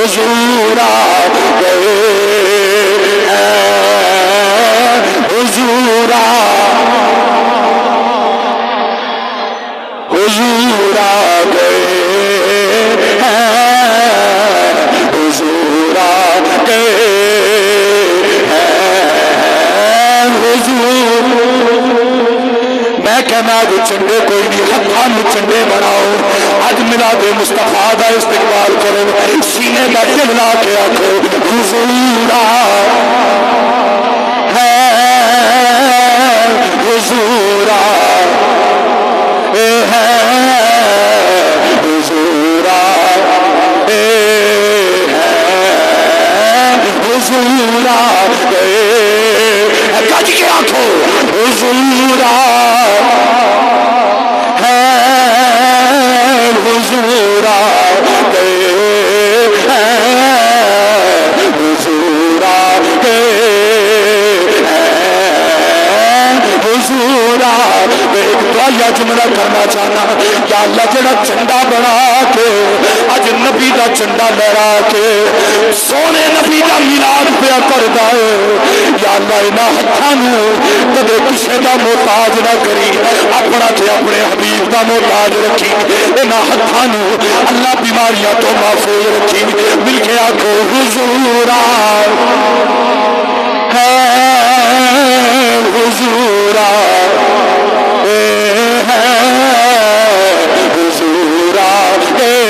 حضور آ گئے ہیں، حضور حضور آ گئے ہیں، حضور آ گئے ہیں، حضور میں کہنا جو چنڈے کوئی نہیں ہتھاں نوں چنڈے بناؤ اج میلاد مصطفیٰ دا استقبال کرو سینے دا دل لا کے آکھو حضور آ ہے حضور آ ہے حضور آ ہے حضور آ گئے گج کے آکھو حضور آ حضور آ گئے ہیں، حضور آ گئے ہیں، حضور آ گئے۔ ایک دعائیہ جملہ کرنا چاہنا یا اللہ جڑا چنڈا بنا کے اج نبی دا چنڈا لہرا کے سونے نبی دا میلاد پیا کردا ہے یا اللہ انہاں ہتھاں نوں کدے کسے دا محتاج نہ کری اپنا تے اپنے حبیب دا محتاج رکھی انہاں ہتھاں نوں اللہ بیماریاں تو محفوظ رکھی مل کے آکھو حضور آ ہے حضور آ ہے حضور آ گئے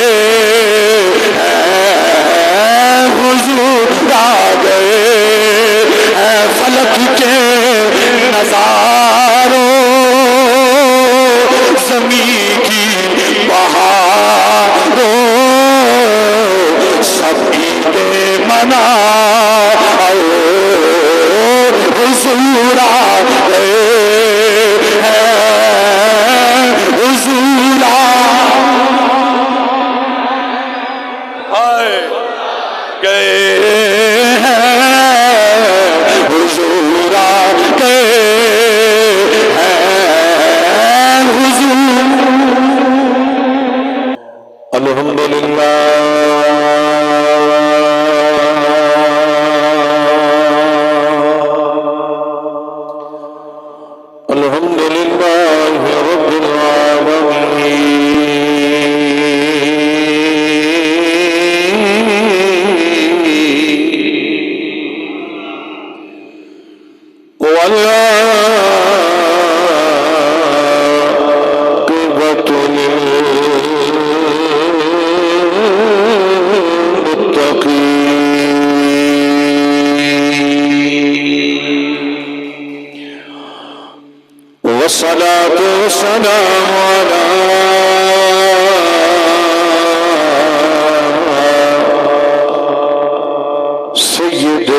ہیں، حضور آ گئے ہیں، فلک کے نظاروں زمین کی بہاروں سب عید منا حضور آ گئے ہیں، حضور آ گئے ہیں، حضور آ گئے ہیں، حضور الحمدللہ رب العالمین والعاقبۃ للمتقین والصلاة والسلام على سيد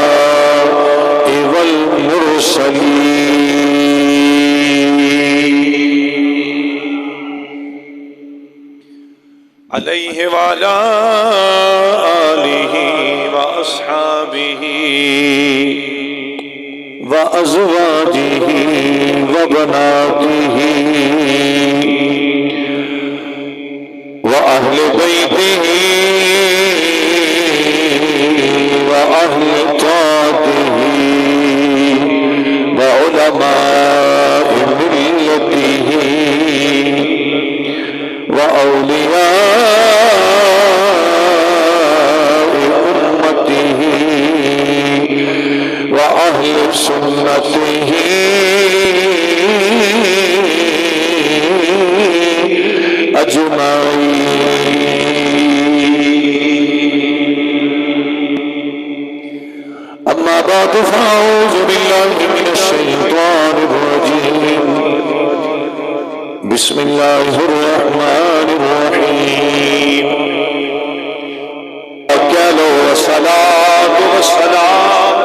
الأنبياء والمرسلين عليه وعلى آله وأصحابه وأزواجه وبناته وأهل بيته وأهل طاعته وعلماء ملته وأولياء أمته وأهل سنته أجمعين. أما بعد فأعوذ بالله من الشيطان الرجيم. بسم الله الرحمن الرحيم. والصلاة والسلام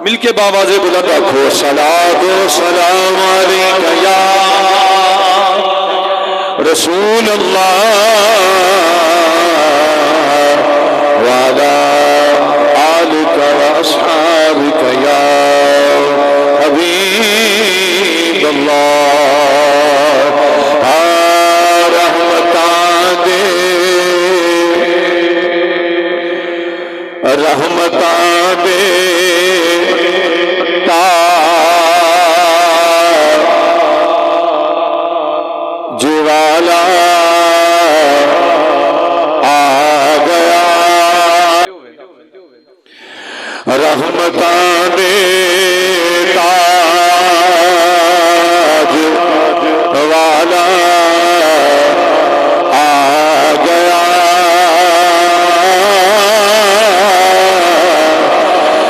مل کے باواز بلند رکھو صلاۃ و سلام علیک یا رسول اللہ وعلی آلک و اصحابک یا حبیب اللہ رحمتاں دے تاج والا آ گیا رحمتاں دے تاج والا آ گیا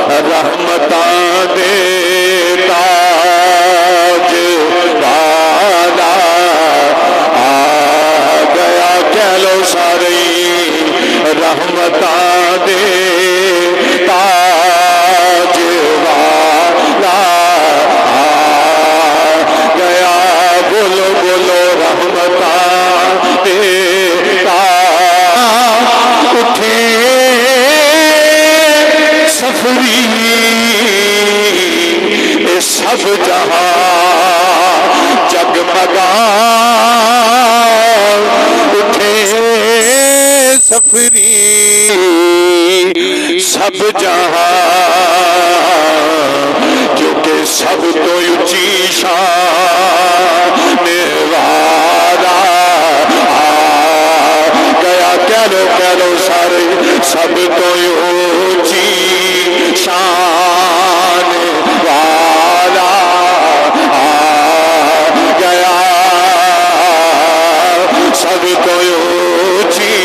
رحمتاں دے تاج والا آ گیا کہہ لو سارے رحمتاں دے تاج والا آ گیا بولو بولو رحمتاں دے تاج اٹھے سفری سب جہاں جگمگا اٹھے سفری سب جہاں کیونکہ سب تو اونچی شان والا آ گیا کہہ لو سارے سب تو اونچی شان والا آ گیا سب تو اونچی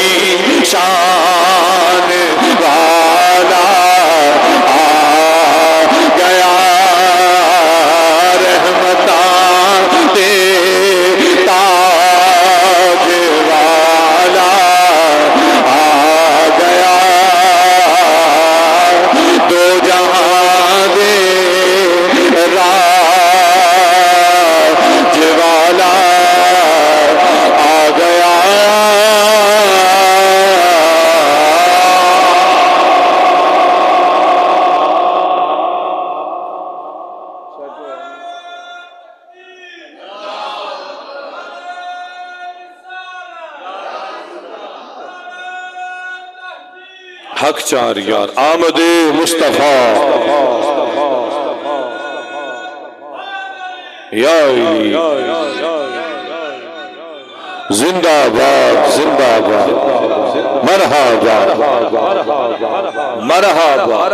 شان والا آ گیا رحمتاں دے تاج والا آ گیا دو جہاں دے راج والا آ گیا حق چار یار آمد مصطفیٰ یا زندہ باد زندہ باد مرحبا مرحبا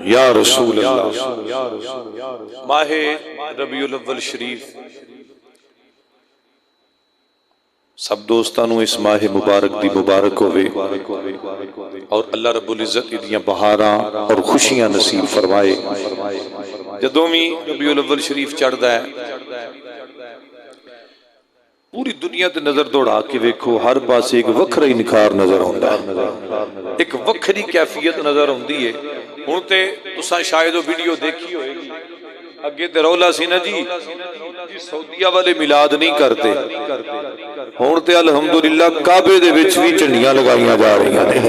یا رسول اللہ ماہ ربیع الاول شریف سب دوستانوں اس ماہ مبارک دی مبارک ہوئے اور اللہ رب العزت دیاں بہاراں اور خوشیاں نصیب فرمائے جدوں بھی ربیع الاول شریف چڑھدا ہے پوری دنیا تے نظر دوڑا کے ویکھو ہر پاس ایک وکھرا ہی نکھار نظر ہوندا ہے ایک وکھری کیفیت نظر ہوندی ہے ہن تے تساں شاید وہ ویڈیو دیکھی ہوئے گی اگے تے رولا سی نا جی سعودیہ والے میلاد نہیں کرتے ہن تے الحمدللہ کعبے دے وچ وی چنڈیاں لگائیاں جا رہیاں نے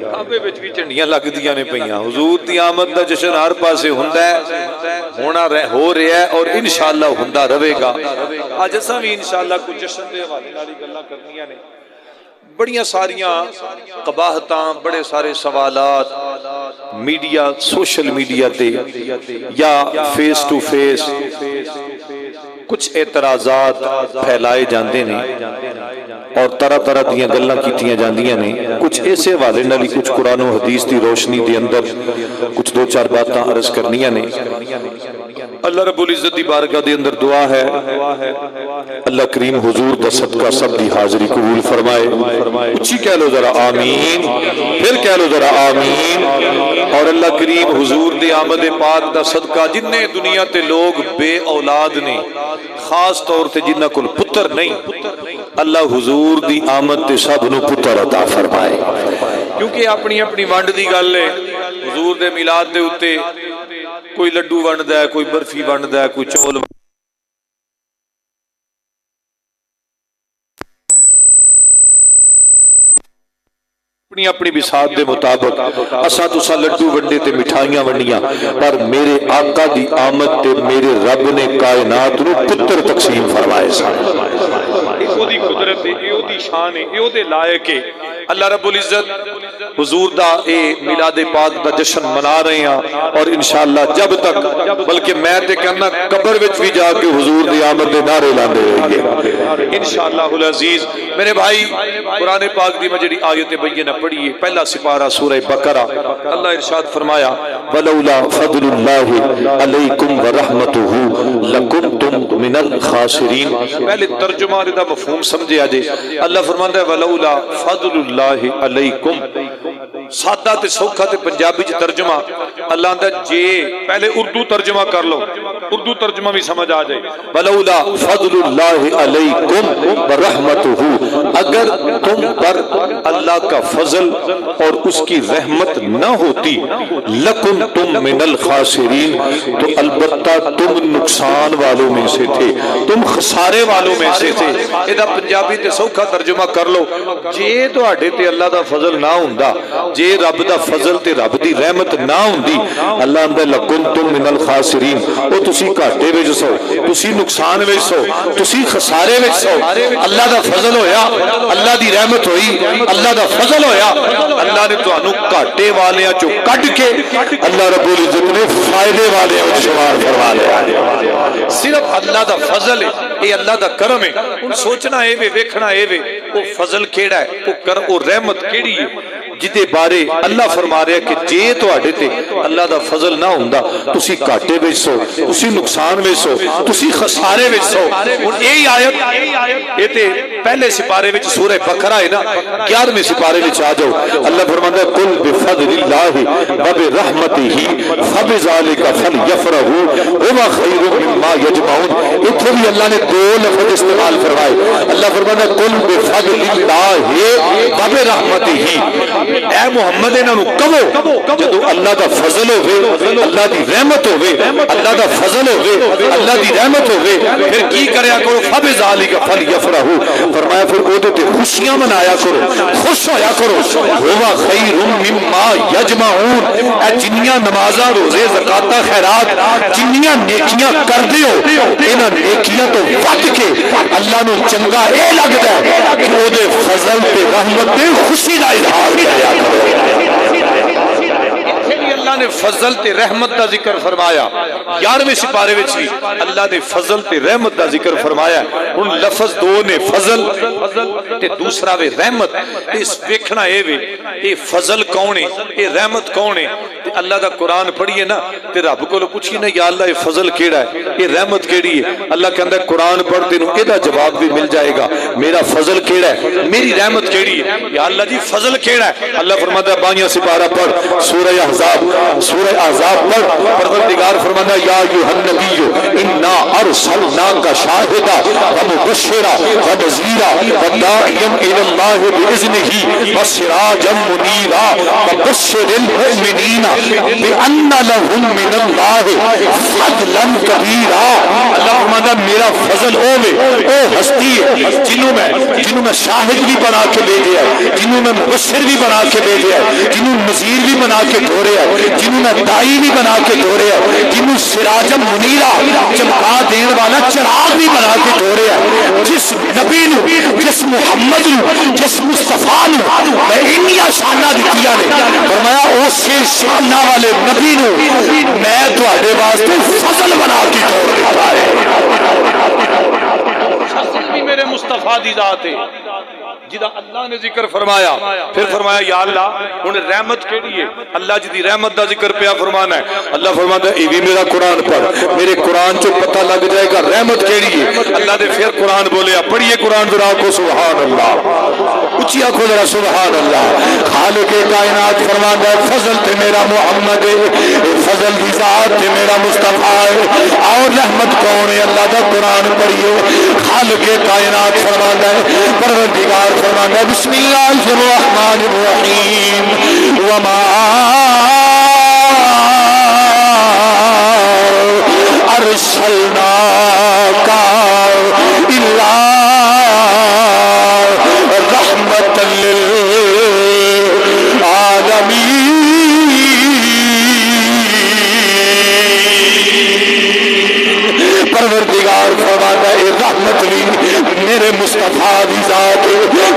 کعبے وچ وی چنڈیاں لگدیاں نے پیاں حضور دی آمد دا جشن ہر پاسے ہوندا ہے ہونا ہو رہا ہے اور انشاءاللہ ہوندا رہے گا اج اساں وی انشاءاللہ کچھ جشن دے حوالے نال گلاں کرنیاں نے بڑیاں ساریاں قباحتاں بڑے سارے سوالات میڈیا سوشل میڈیا تے یا فیس ٹو فیس کچھ اعتراضات پھیلائے جاندے نے اور طرح طرح دیاں گلاں کیتیاں جاندیاں نے کچھ ایسے حوالے نال کچھ قرآن و حدیث دی روشنی دے اندر کچھ دو چار باتاں عرض کرنیاں نے اللہ رب العزت دی بارگاہ دے اندر دعا ہے اللہ کریم حضور دا صدقہ سب دی حاضری قبول فرمائے اچھی کہہ لو ذرا آمین پھر کہہ لو ذرا آمین اور اللہ کریم حضور دی آمد پاک دا صدقہ جننے دنیا تے لوگ بے اولاد نے خاص طور تے جنہ کل پتر نہیں اللہ حضور دی آمد تے سب نو پتر عطا فرمائے کیونکہ اپنی اپنی ونڈ دی گل ہے حضور دے میلاد دے اتے کوئی لڈو ونڈدا ہے کوئی برفی ونڈدا ہے کوئی چول اپنی اپنی بساط دے مطابق اساں تساں لڈو ونڈے تے مٹھائیاں ونڈیاں، پر میرے آقا دی آمد تے میرے رب نے کائنات نو پتر تقسیم فرمائے سن۔ او دی قدرت ہے، او دی شان ہے، او دے لائق ہے۔ اللہ رب العزت حضور دا اے میلاد پاک دا جشن منا رہے ہیں، اور انشاءاللہ جب تک، بلکہ میں تے کہنا قبر وچ بھی جا کے حضور دی آمد دے نعرے لاندے رہیں گے انشاءاللہ العزیز۔ میرے بھائی، قرآن پاک دی مجھڑی آیت بینہ پڑھیے، پہلا سپارہ سورہ بقرہ۔ اللہ ارشاد فرمایا ولولا فضل اللہ علیکم ورحمتہ لکنتم من الخاسرین۔ پہلے ترجمہ دا مفہوم سمجھے آجے۔ اللہ فرماندا ہے ولولا فضل اللہ علیکم، سادہ تے سوکھا تے پنجابی چ ترجمہ اللہ دا جے، پہلے اردو ترجمہ کر لو، اردو ترجمہ بھی سمجھ آ جائے۔ ولولا فضل اللہ علیکم ورحمتہ، اگر تم پر اللہ کا فضل اور اس کی رحمت نہ ہوتی، لکنتم من الخاسرین، تو البتہ تم نقصان والوں میں سے تھے، تم خسارے والوں میں سے تھے۔ ادا پنجابی تے سوکھا ترجمہ کر لو، جے تواڈے تے اللہ دا فضل نہ ہوندا، جے رب دا فضل تے رب دی رحمت نہ ہوندی، اللہ اندر لکنتم من الخاسرین، او تسی گھاٹے وچ سو، تسی نقصان وچ سو، تسی خسارے وچ سو۔ اللہ دا فضل ہویا، اللہ دی رحمت ہوئی، اللہ دا فضل ہویا، اللہ نے تانوں گھاٹے والیاں چوں کڈ کے اللہ رب العزت نے فائدے والے شمار فرما لیا۔ صرف اللہ دا فضل ہے، اے اللہ دا کرم ہے۔ ان سوچنا اے وے، ویکھنا اے وے، او فضل کیڑا ہے، او کرم، او رحمت کیڑی ہے، جدے بارے اللہ فرما رہا ہے کہ جے تواڈے تے اللہ دا فضل نہ ہوندا، تسی گھاٹے وچ سو، تسی نقصان وچ سو، تسی خسارے وچ سو۔ ہن یہی آیت اے تے پہلے سپارے وچ سورہ بقرہ ہے نا، 11ویں سپارے وچ آ جاؤ۔ اللہ فرماتا ہے قل بفضل اللہ وبرحمتہ فبذلک فلیفرحوا هو خیر مما یجمعون۔ اتنے بھی اللہ نے دو لفظ استعمال فرمائے۔ اللہ فرماتا ہے قل بفضل اللہ وبرحمتہ، اے محمد انہاں نوں کہو جدوں اللہ دا فضل ہوے، اللہ دی رحمت ہوے، اللہ دا فضل ہوے، اللہ دی رحمت ہوے، پھر کی کریا کرو، فبذلک فلیفرحوا، فرمایا پھر او تے خوشیاں منایا کرو، خوش ہویا کرو، ہوا خیر مما یجمعون۔ اے جنیاں نمازاں، روزے، زکاتاں، خیرات، جنیاں نیکیاں کردے ہو، انہاں نیکیاں تو ود کے اللہ نوں چنگا اے لگدا ہے کہ او دے فضل تے رحمت تے خوشی دا اظہار کیا کرو۔ اللہ نے فضل تے رحمت دا ذکر فرمایا، 11ویں سپارے وچ بھی اللہ نے فضل تے رحمت دا ذکر فرمایا۔ ہن لفظ دو نے، فضل تے دوسرا وے رحمت۔ اس ویکھنا اے وے، اے فضل کون ہے، اے رحمت کون ہے؟ تے اللہ دا قرآن پڑھیے نا تے رب کولوں پوچھیے نا یا اللہ اے فضل کیڑا ہے، اے رحمت کیڑی ہے؟ اللہ کہندا ہے قرآن پڑھ تینوں اے دا جواب بھی مل جائے گا، میرا فضل کیڑا ہے، میری رحمت کیڑی ہے۔ یا اللہ جی فضل کیڑا ہے؟ اللہ فرماتا ہے 22واں سپارہ پڑھ، سورہ احزاب، سورہ احزاب پڑھ، پروردگار فرماتا ہے یا ایھا النبی انا ارسلناک شاہدا ومبشرا ونذیرا وداعیا الی اللہ باذنہ وسراجا منیرا وبشر المؤمنین بان لهم من اللہ فضلا کبیرا۔ اللہ فرماتا ہے میرا فضل او ہستی ہے جنہوں میں شاہد بھی بنا کے بھیجا ہے، جنہوں میں مبشر بھی بنا کے بھیجا ہے، جنہوں نذیر بھی بنا کے دھورے ہے، جنہوں میں دائی بھی بنا کے دھورے ہے، جنہوں سراج منیرا چمکا دین والا چراغ بھی بنا کے دھورے ہے۔ جس نبی نو، جس محمد نو، جس مصطفیٰ نو میں انیا شانہ دتیاں نے، فرمایا اسی شانہ والے نبی نو میں تواڈے واسطے فضل بنا کے دھور دیتا ہے۔ فضل بھی میرے مصطفیٰ دی ذات ہے جدا اللہ نے ذکر فرمایا۔ پھر فرمایا یا اللہ ہن رحمت کیڑی ہے؟ اللہ جی دی رحمت دا ذکر پیا فرمانا ہے۔ اللہ فرماتا ہے اے بھی میرا قرآن پڑھ، میرے قرآن چوں پتہ لگ جائے گا رحمت کیڑی ہے۔ اللہ نے پھر قرآن بولیا، پڑھیے قرآن ذرا کو سبحان اللہ، اچھی آنکھوں ذرا سبحان اللہ۔ خالق کائنات فرماتا ہے فضل تے میرا محمد ہے، فضل دی ذات تے میرا مصطفیٰ ہے، اور رحمت کون ہے؟ اللہ دا قرآن پڑھیے۔ خالق کائنات فرماتا ہے، پروردگار فرماتا ہے بسم اللہ الرحمن الرحیم وما ارسلناک الا رحمۃ للعالمین۔ مصطفیٰ دی ذات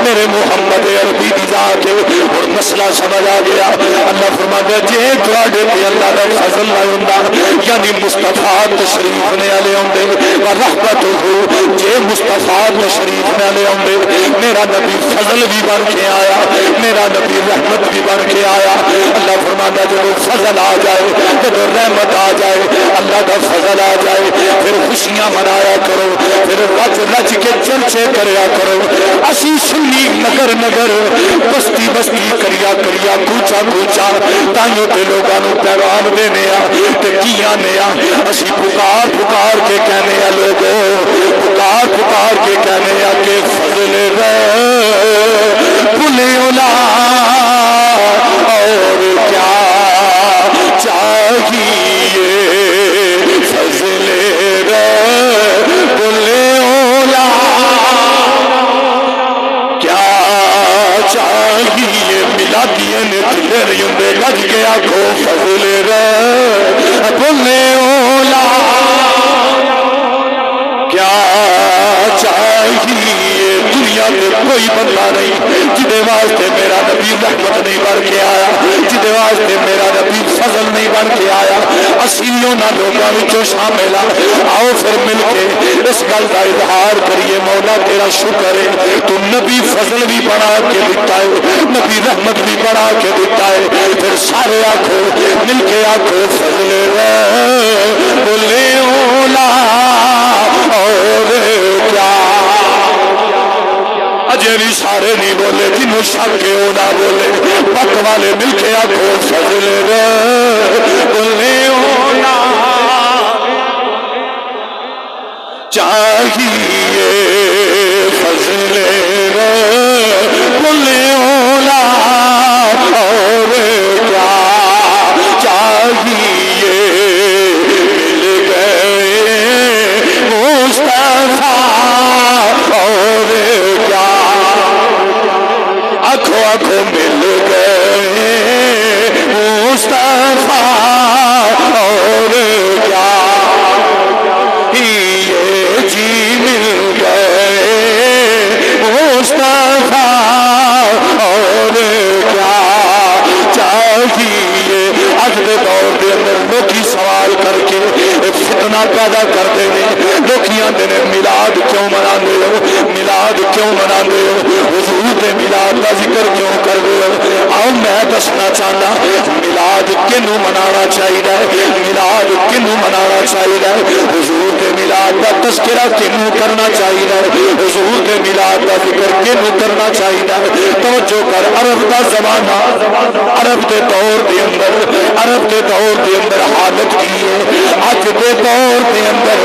میرے محمد عربی دی ذات اور مسئلہ سمجھ آ گیا اللہ فرماتا جے تواڈے تے اللہ دا فضل نہ ہوندا یعنی مصطفیٰ تشریف نے والے ہوندے و رحمتہ جے مصطفیٰ تشریف نے والے ہوندے میرا نبی فضل بھی بن کے آیا میرا نبی رحمت بھی بن کے آیا اللہ فرماتا جب فضل آ جائے جب رحمت آ جائے اللہ کا فضل آ جائے پھر خوشیاں منایا کرو پھر رج رج کے چرچے کریا کرو اسی سنی نگر نگر بستی بستی کریا کریا کوچا کوچا تائیوں تے لوگاں نو پیغام دینے آ تے کیاں نے آ اسی پکار پکار کے کہنے آ لوگو پکار پکار کے کہنے آ کہ فضل رب اولا اور کیا چاہیے فضل رب اولا کیا چاہیے ملا دیے نے دلر یوندے گج گیا کھو فضل رب اولا کیا چاہیے دنیا میں کوئی بندہ نہیں جدے واسطے میرا نبی رحمت نہیں بن کے آیا جدے واسطے میرا نبی فضل نہیں بن کے آیا اسیوں نہ لوگاں وچوں شامل آؤ پھر مل کے اس گل کا اظہار کریے مولا تیرا شکر ہے تو نبی فضل بھی بنا کے دیتا ہے نبی رحمت بھی بنا کے دیتا ہے پھر سارے آنکھو مل کے آنکھو فضل بولے اولا اور کیا اجے بھی سارے نہیں بولے جنہوں شک کے اونا بولے پک والے مل کے آنکھو فضل بولے اولا چاہیے فضل بولے اولا اور کیا چاہیے مل گئے مصطفیٰ اور کیا آنکھوں آنکھوں مل گئے مصطفیٰ اور کیا یہ جی مل گئے مصطفیٰ اور کیا چاہیے اج دے دور دے اندر لوکی سوال کر کے فتنہ پیدا کرتے ہیں لوکی آندے نے میلاد کیوں مناندے ہو میلاد کیوں مناندے ہو حضور دے میلاد دا ذکر کیوں کردے ہو آؤ میں دسنا چاہنا میلاد کنوں منانا چاہیے میلاد کنوں منانا چاہیے حضور دے میلاد دا تذکرہ کنوں کرنا چاہیے حضور دے میلاد دا ذکر کنوں کرنا چاہیے توجہ کر عرب دا زمانہ عرب دے دور دے دور دے اندر حالت کی ہے اج دے دور دے اندر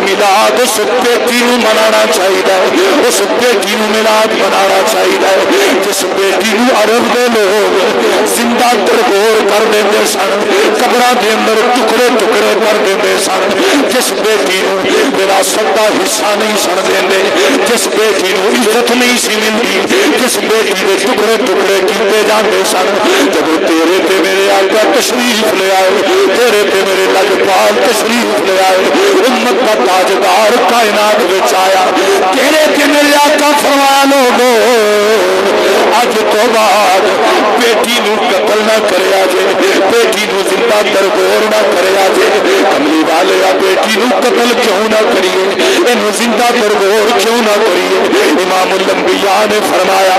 میلاد اس بیٹی نو منانا چاہیے اس بیٹی نو میلاد منانا چاہیے جس بیٹی نو عرب دے لوگ زندہ ترگور کر دیندے سن قبراں دے اندر ٹکڑے ٹکڑے کر دیندے سن جس بیٹی نو وراثت دا حصہ نہیں سن دیندے جس بیٹی نو عزت نہیں سی ملدی جس بیٹی دے ٹکڑے ٹکڑے کیتے جاندے سن جب تیرے تے میرے آقا تشریف لے آئے تیرے تے میرے لجپال تشریف لے آئے امت کا تاجدار کائنات وچ آیا تیرے تے میرے آقا فرمایا لوگو اج تو بعد بیٹی نو قتل نہ کریا جے بیٹی نو زندہ درگور نہ کریا جے کملی والے بیٹی نو قتل کیوں نہ کریے اینو زندہ درگور کیوں نہ کریے امام الانبیاء نے فرمایا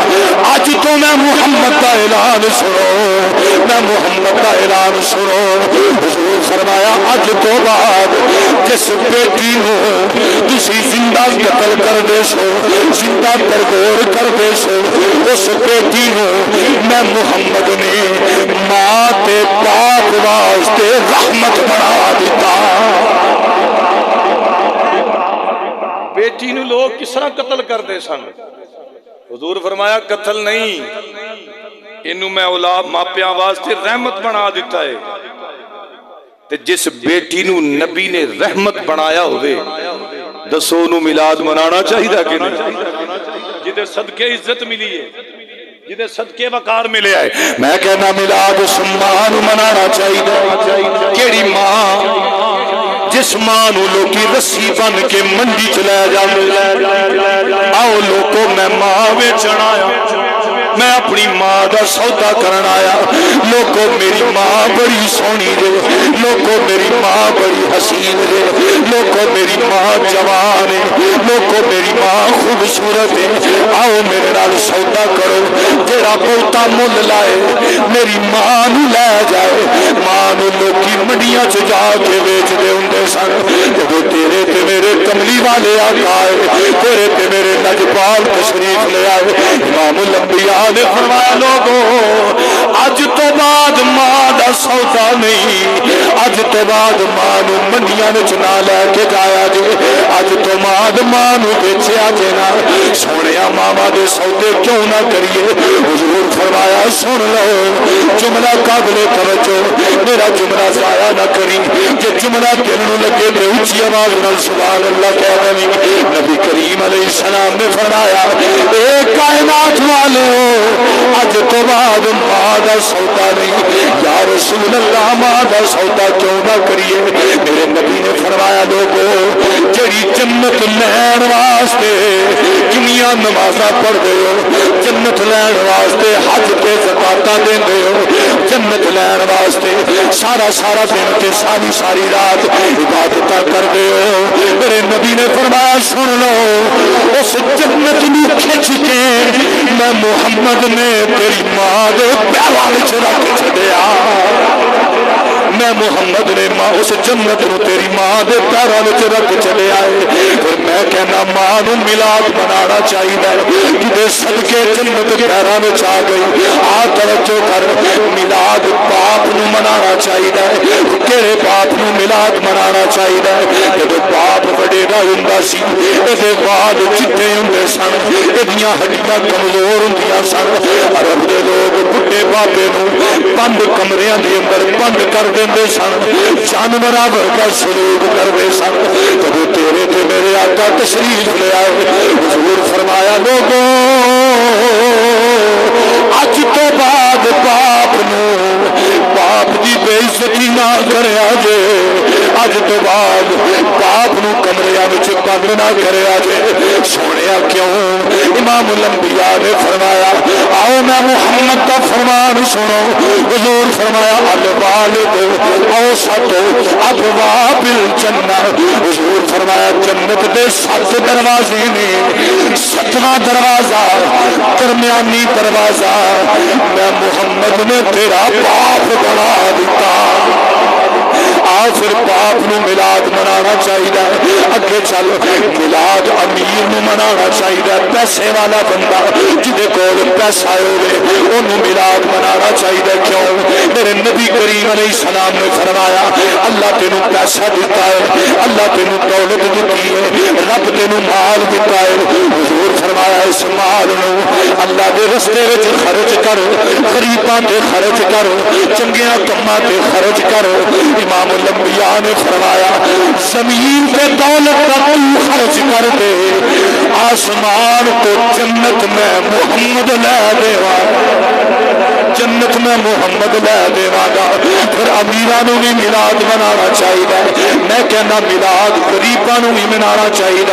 اج تو میں محمد کا اعلان سنو میں محمد کا اعلان سنو حضور فرمایا اج تو بعد جس بیٹی نو تسی زندہ قتل کر دے سو زندہ درگور کر دے سو اس بیٹی نو میں محمد نے ماں تے پاک واسطے رحمت بنا دیتا بیٹی نو لوگ کس طرح قتل کرتے سن حضور فرمایا قتل نہیں انہوں میں اولاد ماپیاں واسطے رحمت بنا دیتا ہے تے جس بیٹی نو نبی نے رحمت بنایا ہوئے دسو نو میلاد منانا چاہیے کہ نہیں جدے صدقے عزت ملی ہے جدے صدقے وقار ملے آئے میں کہنا میلاد اس ماں نو منانا چاہیے کیڑی ماں جس ماں نو لوکی رسی بن کے منڈی چلے جاندے آؤ میں ماں ویچن آیا میں اپنی ماں دا سودا کرن آیا لوگو میری ماں بڑی سونی دے لوگو میری ماں بڑی حسین دے لوگو میری ماں جوان ہے لوگو میری ماں خوبصورت ہے آؤ میرے نال سودا کرو جڑا بہتا مل لائے میری ماں نو لے جائے ماں نو لوکی منڈیاں چ جا کے بیچ دے ہوندے سن جدوں تیرے تے میرے کملی والے آقا آئے تیرے تے میرے لجپال تشریف لے آئے امام الانبیاء نے فرمایا لوگوں اج تو بعد ماں دا سودا نہیں اج تو بعد ماں نو منڈیاں وچ نہ لے کے جایا جے اج تو بعد ماں نو بیچیا جے نہ سونیا ماما دے سودے کیوں نہ کریے حضور فرمایا سن لو جملہ قابل توجہ میرا جملہ ضائع نہ کری جے جملہ دل نو لگے تے اونچی آواز نال سبحان اللہ کہہ دیں نبی کریم علیہ السلام نے فرمایا اے کائنات والے اج تو بعد ماں دا سودا نہیں یا رسول اللہ ماں دا سودا کیوں نہ کریے میرے نبی نے فرمایا لوگو جڑی جنت لین واسطے کنیاں نمازاں پڑھ دے ہو جنت لین واسطے حج تے زکاتاں دیندے ہو جنت لین واسطے سارا سارا دن تے ساری ساری رات عبادتاں کر دے ہو میرے نبی نے فرمایا سن لو اس جنت نو کھچ کے میں محمد نے تیری ماں دے پیراں وچ رکھ چھڈیا میں محمد نے ماں اس جنت نو تیری ماں دے پیراں وچ رکھ چلے آئے پھر میں کہنا ماں نو میلاد منانا چاہیے جدے صدقے جنت پیراں وچ آ گئی آ توجہ کر میلاد باپ نو منانا چاہیے کہڑے باپ نو میلاد منانا چاہیے جدو باپ وڈیرا ہوندا سی اے وال چٹے ہوندے سن ایدیاں ہڈیاں کمزور ہوندیاں سن عرب دے لوگ بڈھے بابے نو بند کمریاں دے اندر بند کر دیندے سن جانوراں ورگا سلوک کردے سن جدو تیرے تے میرے آقا تشریف لے آئے حضور فرمایا لوگوں اج تو بعد باپ نو باپ دی بے عزتی نہ کریا جے اج تو بعد باپ نو کمریاں وچ بند نہ کریا جے سونیا کیوں امام الانبیاء نے فرمایا آؤ میں محمد کا فرمان سنو حضور فرمایا الوالد اوسط ابواب الجنہ حضور فرمایا جنت دے 7 دروازے نے 7واں دروازہ درمیانی دروازہ میں محمد نے تیرا باپ بنا دیتا پھر باپ نو میلاد منانا چاہیے اگے چل میلاد امیر نو منانا چاہیے پیسے والا بندہ جدے کول پیسہ ہوئے انہوں میلاد منانا چاہیے کیوں میرے نبی کریم علیہ السلام نے فرمایا اللہ تینوں پیسہ دیتا ہے اللہ تینوں دولت دیتی ہے رب تینوں مال دیتا ہے حضور فرمایا اس مال نو اللہ دے رستے وچ خرچ کر غریباں تے خرچ کر چنگیاں کماں تے خرچ کر امام الانبیاء نے فرمایا زمین پہ دولت کا تو خرچ کر دے آسمان تو جنت میں محمد لے دیوا جنت میں محمد لے دیوا گا پھر امیرانو بھی میلاد منانا چاہیے میں کہنا میلاد غریبانو بھی منانا چاہیے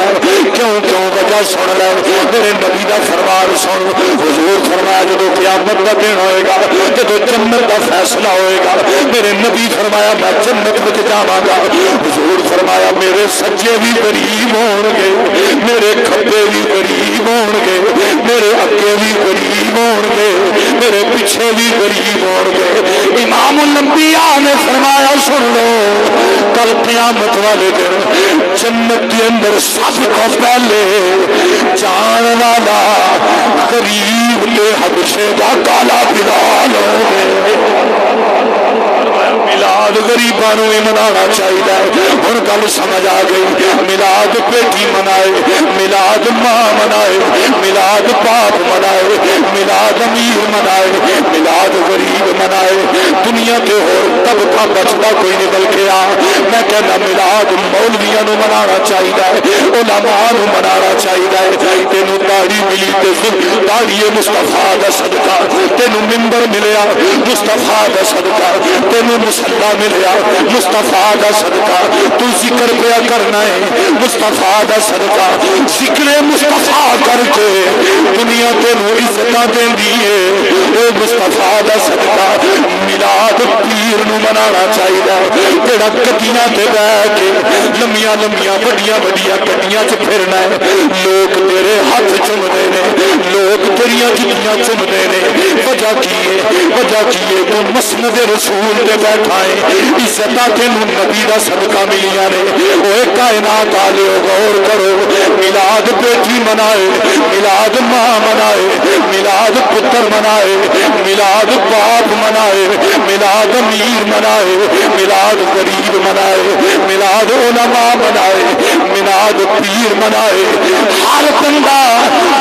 کیوں وجہ سن لے میرے نبی دا فرمان سن حضور فرمایا جدو قیامت کا دن ہوئے گا جدو جنت کا فیصلہ ہوئے گا میرے نبی فرمایا میں جنت میں جاواں گا حضور فرمایا میرے سجے بھی غریب ہون گے میرے کھبے بھی غریب ہون گے میرے اگے بھی غریب ہون گے میرے پیچھے بھی غریب ہون گے امام الانبیاء نے فرمایا سن لو کل قیامت والے دن جنت کے اندر سب کو پہلے جان والا غریب لے حبشے دا کالا بلال ہوگے میلاد غریبانوں میں منانا چاہیے ہن گل سمجھ آ گئی میلاد بیٹی منائے میلاد ماں منائے میلاد باپ منائے میلاد امیر منائے میلاد غریب منائے دنیا کے ہور طبقہ بچتا کوئی نہیں بلکہ میں کہنا میلاد مولویاں نو منانا چاہیے علماء نو منانا چاہیے تینوں داڑھی ملی تے داڑھی مصطفیٰ دا صدقہ تینوں منبر ملیا مصطفیٰ دا صدقہ تینوں مصلا ملیا مصطفیٰ دا صدقہ تو ذکر پیا کرنا ہے مصطفیٰ دا صدقہ ذکر مصطفیٰ کر کے برکت دیندی ہے او مصطفیٰ دا صدقہ میلاد پیر نو منانا چاہیے جڑا گڈیاں تے بیٹھ کے لمیاں لمیاں بڑیاں بڑیاں گڈیاں چ پھرنا ہے لوگ تیرے ہاتھ چومدے نے لوگ تیریاں جتیاں چومدے نے وجہ کی ہے تو مسند رسول تے بیٹھا ہے عزتاں تینوں نبی دا صدقہ ملیاں نے اوے کائنات والے غور کرو میلاد بیٹی منائے میلاد ماں منائے میلاد پتر منائے میلاد باپ منائے میلاد امیر منائے میلاد غریب منائے میلاد علماء منائے میلاد پیر منائے ہر بندہ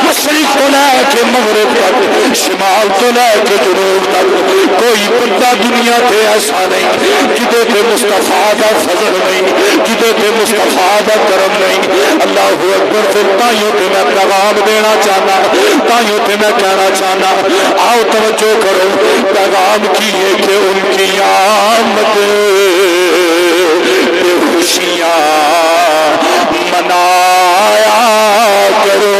مشرق تو لے کے مغرب تک شمال تو لے کے جنوب تک کوئی بندہ دنیا تے ایسا نہیں جدے تے مصطفیٰ دا فضل نہیں جدے تے مصطفیٰ دا کرم نہیں اللہ اکبر پھر تائیوں تے میں پیغام دینا چاہنا تائیوں تے میں کہنا چاہنا آؤ توجہ کرو پیغام کی ہے کہ ان کی آمد پہ خوشیاں منایا کرو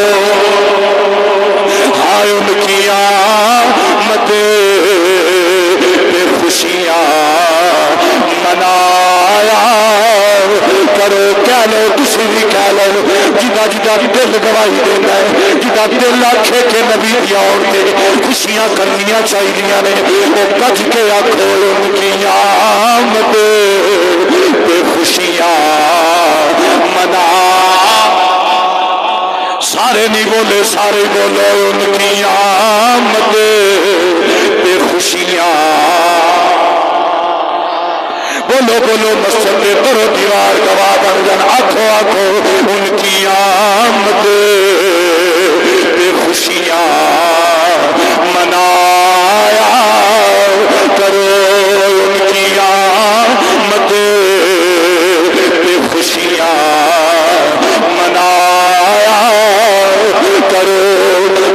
ہائے ان کی آمد پہ خوشیاں منایا کرو کہہ لو کسی بھی کہہ لو جدا جدا دل گواہی دینا ہے جدا دل آکھے کہ نبی دی آن کے خوشیاں کرنیاں چاہیے نے وہ کج کے آکھو ان کی آمد پہ خوشیاں منا سارے نہیں بولے سارے بولو ان کی آمد پہ خوشیاں بولو بولو مسجد پہ کرو دیوار گواہ بن جان آنکھو آنکھو ان کی آمد پہ خوشیاں منایا کرو ان کی آمد پہ خوشیاں منایا کرو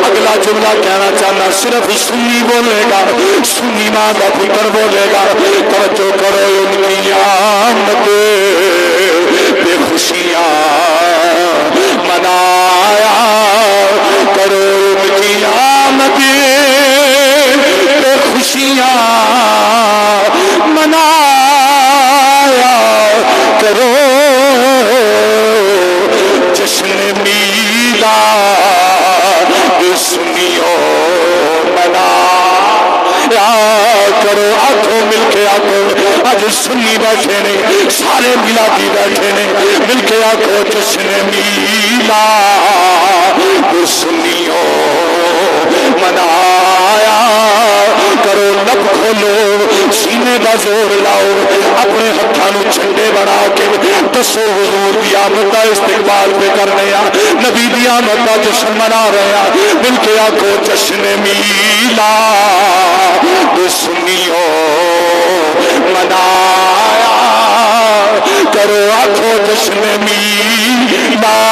اگلا جملہ کہنا چاہنا صرف سنی بولے گا سنی ماں کا پتر بولے گا توجہ کرو ان کی آمد پہ خوشیاں منایا کرو ان کی آمد پہ خوشیاں منایا کرو جشن میلاد سنیو منایا کرو آنکھوں مل کے آنکھوں اج سنی بیٹھے نے سارے میلادی بیٹھے نے مل کے آنکھوں جشن میلاد سنیو منایا کرو لب کھولو سینے دا زور لاؤ اپنے ہتھاں جھنڈے بنا کے دسو حضور دی آمد دا استقبال پہ کرنے آ نبی دی آمد دا جشن منا رہے آ مل کے آنکھوں جشن میلاد سنیو منایا کرو آنکھوں جشن میلاد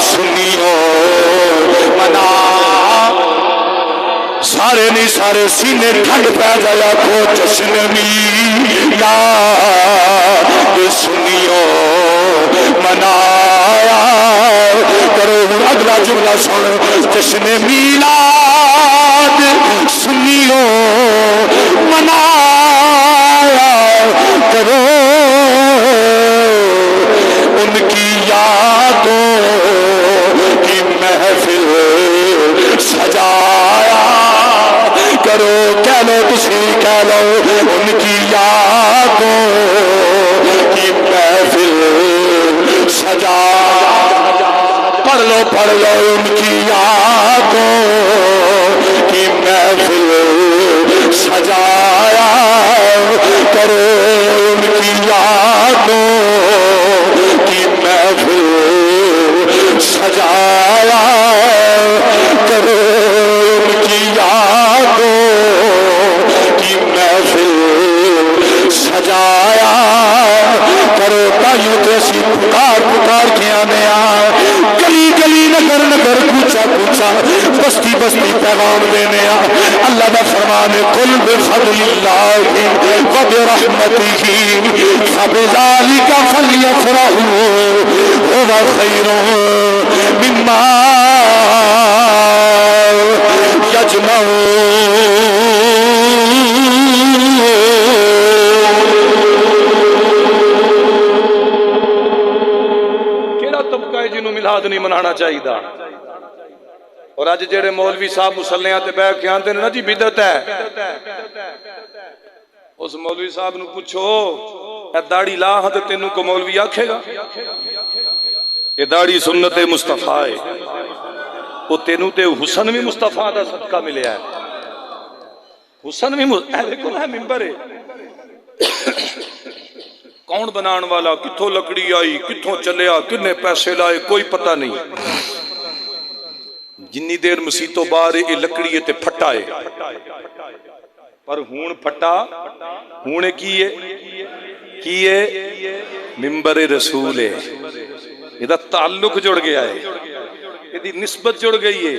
سنیو منا سارے نہیں سارے سینے ٹھنڈ پہ جایا کو جشن میلاد سنیو منایا کرو اگلا جملہ سن جشن میلاد سنیو منایا کرو ان کی یادوں کی محفل سجایا کرو کہہ لو تسی کہہ لو ان کی یادوں کی محفل سجایا پڑھ لو ان کی یادوں کی محفل سجایا کرو ان کی یادوں کی محفل سجایا کرو ان کی یادوں کی محفل سجایا کرو تائیوں تے اسی پکار کے آنے گلی گلی نگر نگر کوچا کوچا بستی بستی پیغام دینے اللہ دا فرمان قل بفضل اللہ و برحمتہ فبذالک فلیفرحوا هو خیر مما نہیں منانا چاہیے. اور اج جڑے مولوی صاحب مسلیاں تے بیٹھ کے آندے نے نا جی بدعت ہے، اس مولوی صاحب نو پوچھو اے داڑھی لا تے تینوں کو مولوی آکھے گا؟ یہ داڑھی سنت مصطفیٰ ہے، وہ تینوں تے حسن بھی مصطفیٰ دا صدقہ ملیا ہے. حسن بھی دیکھو نا ممبر ہے، کون بنان والا، کتھوں لکڑی آئی، کتھوں چلیا، کنے پیسے لائے، کوئی پتہ نہیں. جنی دیر مسیتوں باہر یہ لکڑی تے پھٹا ہے، پر ہون پھٹا ہون کی ہے ممبر رسول ہے. یہ تعلق جڑ گیا ہے، یہ نسبت جڑ گئی ہے.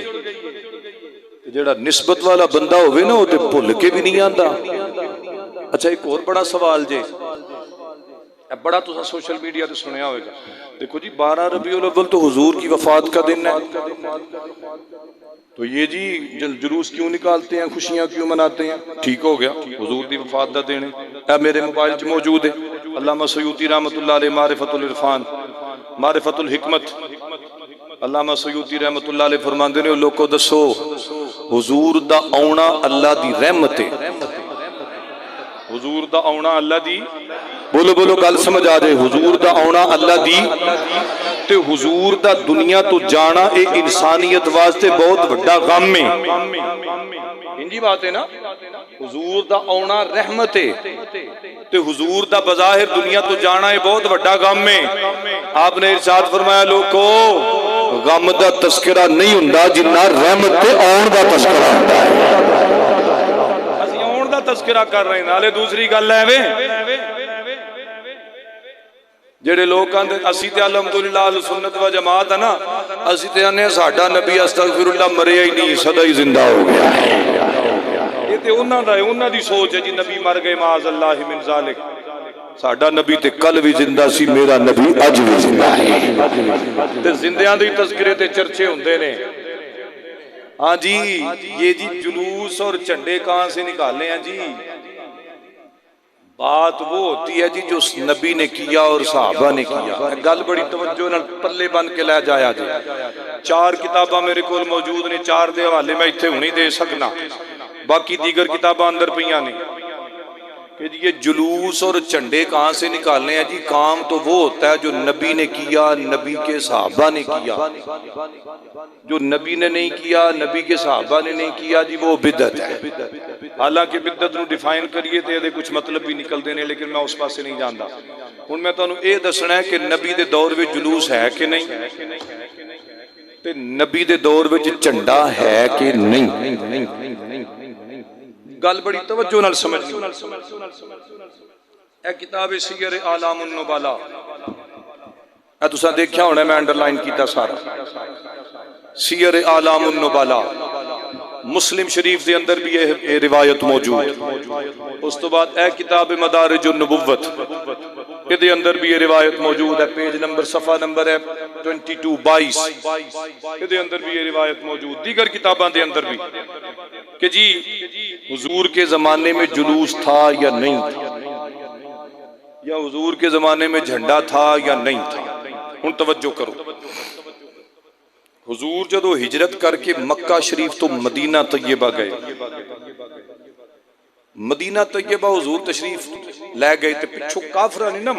جڑا نسبت والا بندہ ہوئے نا وہ تے بھول کے بھی نہیں آندا. اچھا ایک اور بڑا سوال جے، بڑا تو سوشل میڈیا تے سنیا ہوئے گا. دیکھو جی 12 ربیع الاول تو حضور کی وفات کا دن ہے، تو یہ جی جلوس کیوں نکالتے ہیں، خوشیاں کیوں مناتے ہیں؟ ٹھیک ہو گیا، حضور دی وفات دا دن ہے. میرے موبائل چ موجود ہے علامہ سیوطی رحمۃ اللہ علیہ معرفت العرفان معرفت الحکمت. علامہ سیوطی رحمۃ اللہ علیہ فرماندے نے لوگوں دسو حضور دا آنا اللہ دی رحمت ہے. حضور دا آنا اللہ دی، بولو بولو گل سمجھ آ جائے. حضور دا آنا اللہ دی تے حضور دا دنیا تو جانا اے انسانیت واسطے بہت بڑا غم ہے. انجی بات ہے نا، حضور دا آنا رحمت ہے تے حضور دا بظاہر دنیا تو جانا اے بہت بڑا غم ہے. آپ نے ارشاد فرمایا لوگو غم دا تذکرہ نہیں ہوندا جنہ رحمت تے آن دا تذکرہ ہوندا ہے. اسی آن دا تذکرہ کر رہے ہیں. نالے دوسری گل ہے جڑے لوگ کہندے اسی تے الحمدللہ اہل سنت و جماعت ہے نا، اسی تے آنے ساڈا نبی استغفر اللہ مریا ہی نہیں، سدا ہی زندہ ہو گیا ہے. یہ تے انہاں دا ہے، انہاں دی سوچ ہے جی نبی مر گئے معاذ اللہ من ذالک. ساڈا نبی تے کل بھی زندہ سی، میرا نبی اج بھی زندہ ہے. تے زندیاں دے تذکرے تے چرچے ہوندے نے. ہاں جی یہ جی جلوس اور جھنڈے کہاں سے نکالنے ہیں جی؟ بات وہ ہوتی ہے جی جو نبی نے کیا اور صحابہ نے کیا. گل بڑی توجہ نال پلے بن کے لے جایا جی. 4 کتاباں میرے کول موجود نے، 4 دے حوالے میں ایتھے ہونی دے سکنا، باقی دیگر کتاباں اندر پیاں نے. کہ یہ جلوس اور جھنڈے کہاں سے نکالنے ہیں جی؟ کام تو وہ ہوتا ہے جو نبی نے کیا، نبی کے صحابہ نے کیا. جو نبی نے نہیں کیا، نبی کے صحابہ نے نہیں کیا جی وہ بدعت ہے. حالانکہ بدعت نو ڈیفائن کریے تے دے کچھ مطلب بھی نکل دینے، لیکن میں اس پاسے نہیں جاندا. ہن میں تانوں اے دسنا ہے کہ نبی دے دور وچ جلوس ہے کہ نہیں، تے نبی دے دور وچ جھنڈا ہے کہ نہیں. گل بڑی توجہ نال سمجھنی. اے کتاب سیر اعلام النبلاء، اے تساں دیکھیا ہونا، میں انڈر لائن کیتا سارا. سیر اعلام النبلاء مسلم شریف دے اندر بھی یہ روایت موجود. اس تو بعد اے کتاب مدارج النبوت، یہ دے اندر بھی یہ روایت موجود ہے. پیج نمبر صفحہ نمبر ہے 2222، یہ دے اندر بھی یہ روایت موجود. دیگر کتاباں دے اندر بھی کہ جی حضور کے زمانے میں جلوس تھا یا نہیں تھا، یا حضور کے زمانے میں جھنڈا تھا یا نہیں تھا. ہن توجہ کرو، حضور جدو ہجرت کر کے مکہ شریف تو مدینہ طیبہ گئے، مدینہ طیبہ حضور تشریف لے گئے تے پچھو کافرہ نہیں نا،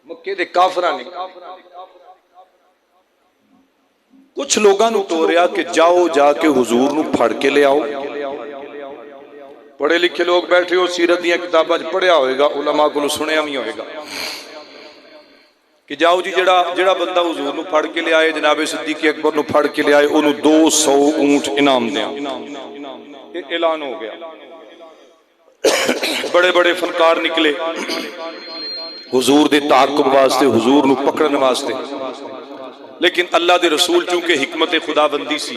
مکے دے کافرہ نہیں کچھ لوگاں نو ٹوریا کہ جاؤ جا کے حضور نو پھڑ کے لے آؤ. پڑھے لکھے لوگ بیٹھے ہو، سیرت دیاں کتاباں پڑھیا ہوئے گا، علماء کو سنیا بھی ہوئے گا کہ جاؤ جی جڑا بندہ حضور نو پھڑ کے لے آئے، جناب صدیق اکبر نو پھڑ کے لے آئے، انہوں 200 اونٹ انعام دیا. اعلان ہو گیا. بڑے بڑے فنکار نکلے حضور دے تعاقب واسطے، حضور نو پکڑن واسطے. لیکن اللہ دے رسول چونکہ حکمت خدا بندی سی،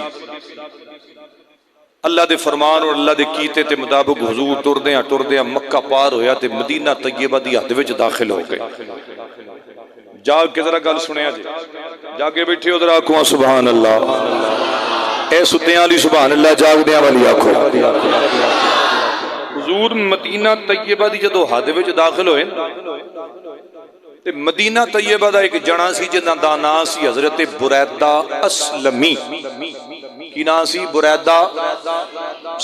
اللہ دے فرمان اور اللہ دے کیتے تے مطابق حضور ٹردیاں مکہ پار ہویا تے مدینہ طیبہ دی حد وچ داخل ہو گئے. جاگ کے ذرا گل سنیا جی، جاگے بیٹھے ادھر آکھو سبحان اللہ. اے ستیاں علی سبحان اللہ، جاگ دیاں والی آکھو. حضور مدینہ طیبہ دی جدو حد وچ داخل ہوئے تے مدینہ طیبہ دا ایک جنا سی جنہاں دا نام سی حضرت بریدہ اسلمی. کی نام سی؟ بریدہ.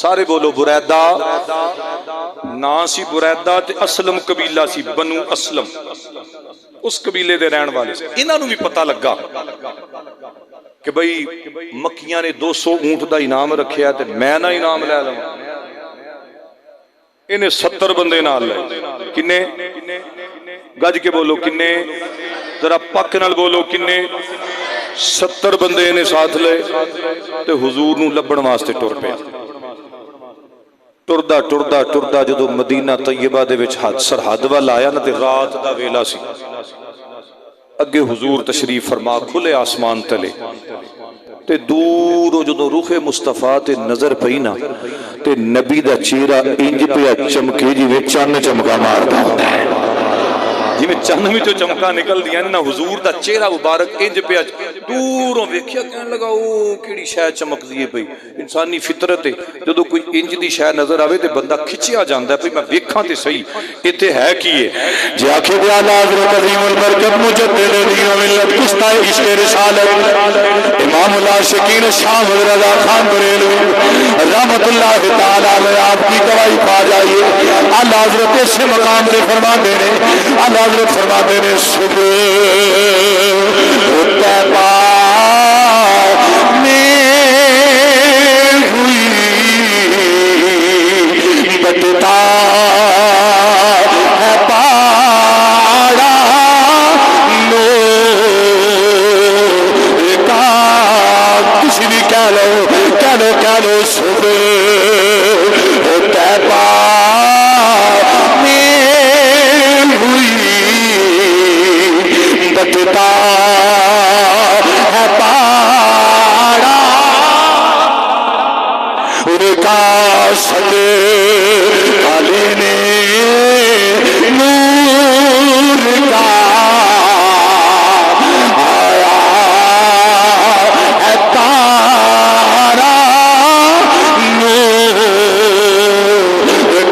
سارے بولو بریدہ. نام سی بریدہ تے اسلم قبیلہ سی، بنو اسلم، اس قبیلے دے رہن والے سے. انہاں نوں بھی پتہ لگا کہ بھئی مکیاں نے 200 اونٹ دا انعام رکھیا تے میں نہ انعام لے لواں. انہیں 70 بندے نال لے. کنے؟ گج کے بولو کنے، ذرا پک نال بولو کنے. 70 بندے انہیں ساتھ لے تے حضور نو لبن واسطے ٹر پے. ٹردا ٹردا ٹردا جدو مدینہ طیبہ دے وچ سرحد وال آیا نا تے رات دا ویلا سی. اگے حضور تشریف فرما کھلے آسمان تلے تے دور جدو روح مصطفیٰ تے نظر پئی نا تے نبی دا چہرہ انج پیا چمکے جویں چن چمکا ماردا ہوندا ہے. جی میں چند میں جو چمکا نکل دیا نا حضور دا چہرہ مبارک انج پہ دوروں ویکھیا کہنے لگا او کیڑی شے چمک دی پئی. انسانی فطرت ہے جدوں کوئی انج دی شے نظر آوے تے بندہ کھچیا جاندا ہے بھئی میں ویکھاں تے صحیح ایتھے ہے کی ہے. جی آکھے دے اعلی حضرت عظیم البرکت مجدد دین و ملت کشتہ عشق رسالت امام العاشقین شاہ رضا خان بریلوی رحمت اللہ تعالی علیہ آپ کی گواہی پا جائیے. اعلی حضرت سے مقام سے فرما دے رہے اعلی حضرت فرما دے رہے صبح طیبہ بٹتا ہے پاڑا نور کا. کسی بھی کہہ لو صبح طیبہ میں ہوئی بٹتا ہے پاڑا ان کا سدے کالے نے نور کا آیا ہے تارا نور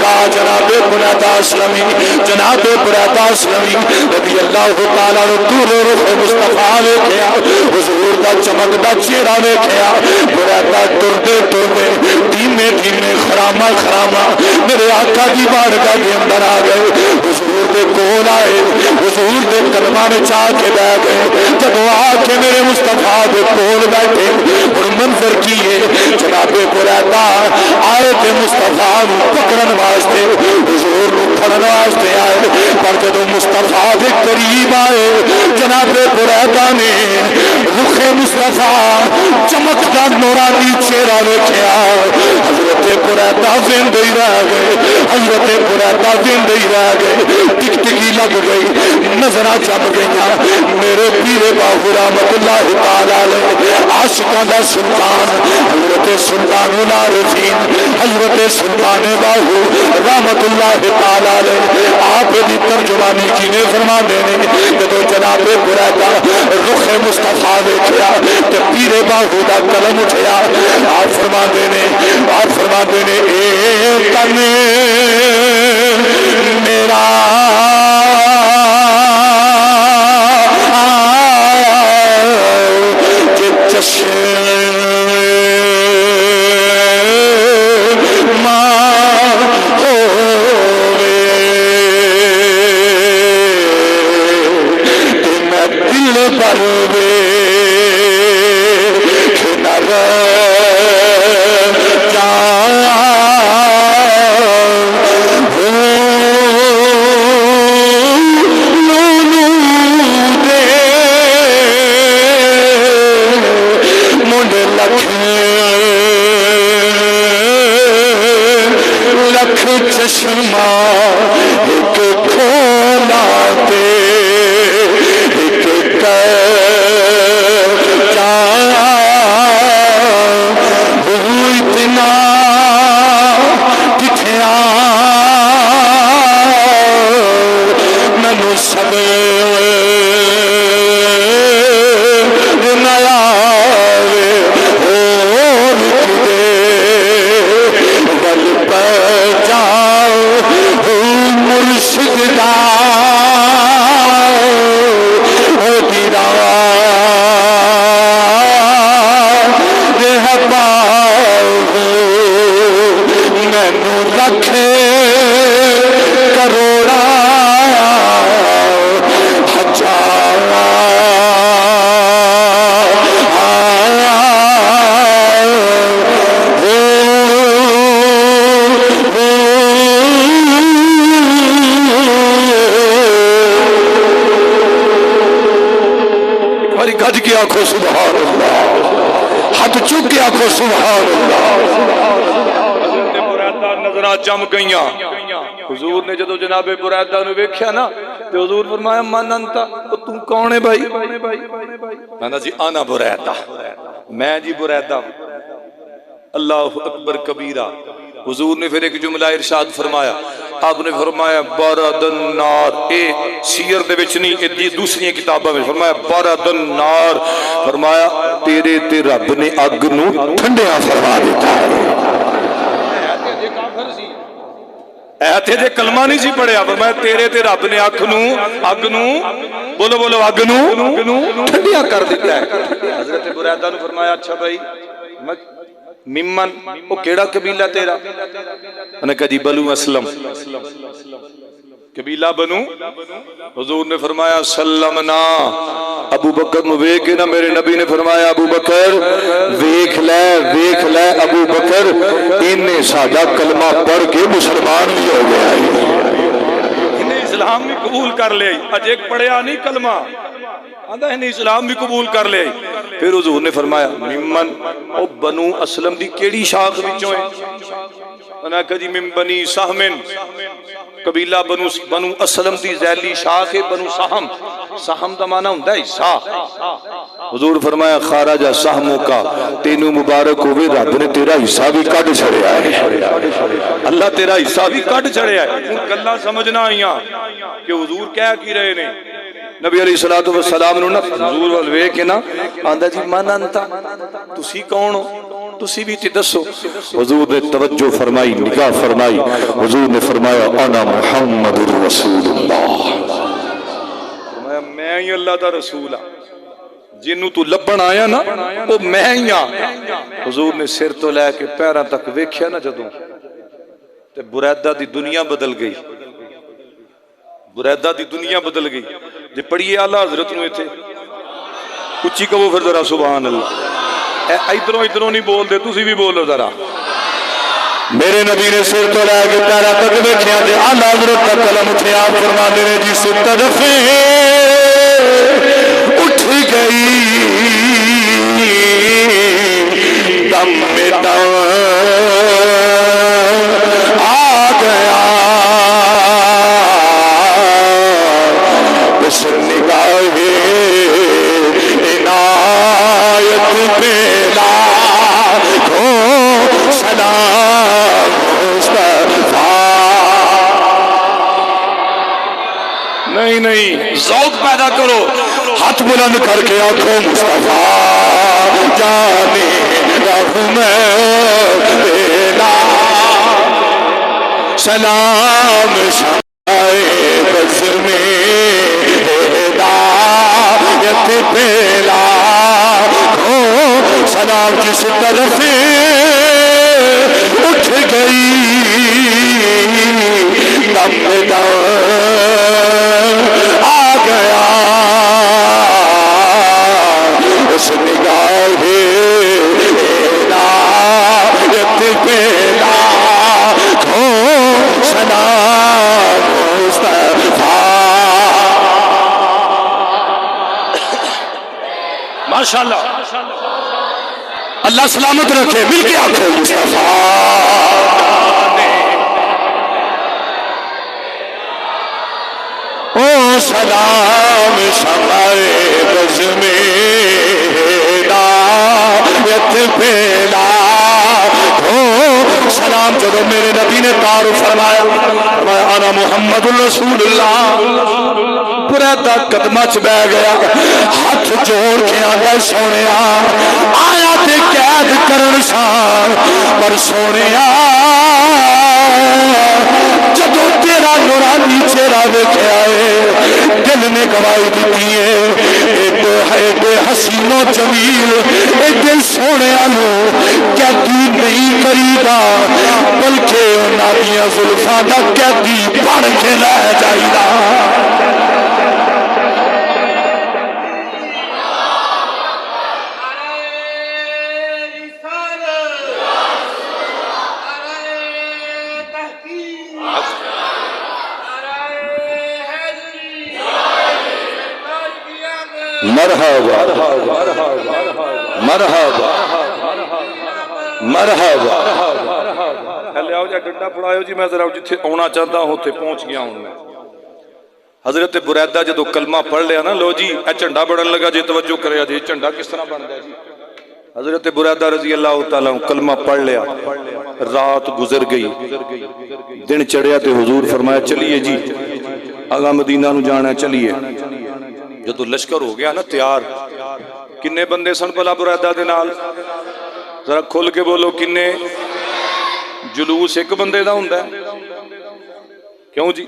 کا. جناب بریدہ اسلمی جناب بریدہ اسلمی رضی اللہ تعالیٰ دور روح مصطفیٰ ویکھیا حضور دا چمکدا چہرہ ویکھیا. بریدہ ٹردے ٹردے دھیمے دھیمے خراما خراما میرے آقا دی بارگاہ دے اندر آ گئے. حضور دے کول آئے حضور دے قدماں وچ آ کے بیٹھ گئے. جدوں آ کے میرے مصطفیٰ دے کول بیٹھے ہن منظر کی ہے جناب بریدہ آئے تے مصطفیٰ نو پکڑن واسطے حضور نو پھڑن واسطے آئے. پر جدوں مصطفیٰ دے قریب آئے جناب بریدہ نے رخ مصطفیٰ چمکدا نورانی چہرہ ویکھیا. حضرت بریدہ زندہ ہی رہ گئے حضرت بریدہ زندہ ہی رہ گئے. ٹک ٹکی لگ گئی نظراں جم گئیاں. میرے پیر باہو رحمت اللہ تعالی علیہ عاشقاں دا سلطان حضرت سلطان العارفین حضرت سلطان باہو رحمت اللہ تعالی علیہ آپ دی ترجمانی کینے فرما دینے جدو جناب بریدہ رخ مصطفیٰ ویکھیا تے پیر باہو دا قلم اٹھیا. آپ فرما دینے اے تن میرا کہ چشم اللہ، ہاتھ چک کے آخو سبحان اللہ۔ حضرت بریدہ نظرہ جم گئیاں، حضور نے جدو جناب بریدہ نے ویکھیا نا تو حضور فرمایا من انتا، تو کون ہے بھائی؟ میں نے جی آنا بریدہ، میں جی بریدہ۔ اللہ اکبر کبیرہ۔ حضور نے پھر ایک جملہ ارشاد فرمایا، آپ نے فرمایا بارد النار، اے سیر دے وچ نہیں، اے دوسری کتابوں میں فرمایا بارد النار، فرمایا تیرے تے رب نے اگ نو ٹھنڈیاں فرما دیتا ہے۔ ایتھے جے کلمہ نہیں سی پڑھیا، فرمایا تیرے تے رب نے اگ نو بولو بولو اگ نو ٹھنڈیاں کر دیتا ہے۔ حضرت بریدہ نے فرمایا اچھا بھائی ممن، وہ کیڑا قبیلہ تیرا؟ انہوں نے کہا جی بنو اسلم، قبیلہ بنو۔ حضور نے فرمایا سلمنا، ابو بکر نو ویکھ نا میرے نبی نے فرمایا ابو بکر ویکھ لے ابو بکر انہیں ساڈا کلمہ پڑھ کے مسلمان بھی ہو گیا ہے، انہیں اسلام بھی قبول کر لے، اج ایک پڑھیا نہیں کلمہ آدھا انہیں اسلام بھی قبول کر لے۔ پھر حضور نے فرمایا ممن، او بنو اسلم دی کیڑی شاخ وچوں ہے؟ انہاں کہا جی من بنی سہمن، قبیلہ بنو اسلم دی ذیلی شاخ ہے بنو سہم، سہم دا معنی ہوندا ہے حصہ۔ حضور فرمایا خارج سہموں کا، تینوں مبارک ہوئے رب نے تیرا حصہ بھی کٹ چھڑیا ہے، اللہ تیرا حصہ بھی کٹ چھڑیا ہے۔ ان گلاں سمجھنا آئیاں کہ حضور کہہ کی رہے نے۔ نبی علیہ الصلوۃ والسلام نے حضور ول ویکھ کے نا آندا جی من انتا، تسی کون ہو؟ تسی بھی تے دسو۔ حضور نے توجہ فرمائی، نگاہ فرمائی، حضور نے فرمایا انا محمد رسول اللہ، فرمایا میں ہی اللہ دا رسول ہاں، جنوں تو لبن آیا نا وہ میں ہی ہاں۔ حضور نے سر تو لے کے پیراں تک ویکھیا نا جدوں تے بریدہ دی دنیا بدل گئی، بریدہ دی دنیا بدل گئی۔ جی پڑھیے اعلیٰ حضرت نو تھے اچھی کہو پھر ذرا سبحان اللہ، ادھروں نہیں بول دے، تسی بھی بولو ذرا۔ میرے نبی نے سر تو لے کے پیرا تک ویکھیا تے اعلیٰ حضرت کا قلم اٹھیا، فرماندے نے جس طرف اٹھ گئی دم میں دم آ گیا، اس نگاہ عنایت پہ لاکھوں سلام مصطفیٰ۔ نہیں ذوق پیدا کرو، ہاتھ بلند کر کے آنکھوں مصطفیٰ جانے رحم بیلا سلام شمائے بز میں ہدایت بیلا سلام جس طرف اٹھ گئی دم دم آ گیا، اس نگاہ عنایت پہ لاکھوں سلام مصطفیٰ۔ ماشاءاللہ اللہ سلامت رکھے، مل کے آنکھوں مصطفیٰ او سلام شمائے بز میں ہدایت پہ لاکھوں سلام۔ جب میرے نبی نے تعارف فرمایا انا محمد رسول اللہ، بریدہ قدمہ چ بہ گیا، ہاتھ جوڑ کے آگے سونیا آیا تے قید کرن سان، پر سونیا جدو تیرا نورانی چہرہ ویکھیا ہے دل نے گواہی دیتی ہے ایڈے حسین و جمیل ایڈے سونیا نو قیدی نہیں کریدا، بلکہ انہاں دیاں زلفاں دا قیدی بن کے لے جائیدا۔ مرحبا مرحبا مرحبا ہلے آؤ جا ڈنڈا پڑھاؤ جی، میں ذرا جتھے آنا چاہتا ہوں تے پہنچ گیا ہوں میں. حضرت بریدہ جدو کلمہ پڑھ لیا نا، لو جی اے جھنڈا بڑھن لگا جی، توجہ کریا جی، جھنڈا کس طرح بن گیا جی. حضرت بریدہ رضی اللہ تعالیٰ کلمہ پڑھ لیا، رات گزر گئی، دن چڑھیا تے حضور فرمایا چلیے جی آگا مدینہ نو جانا ہے، چلیے. جدو لشکر ہو گیا نا تیار، کنے بندے سن بلا بریدہ دے نال؟ ذرا کھل کے بولو کنے؟ جلوس ایک بندے دا ہوندا ہے؟ کیوں جی؟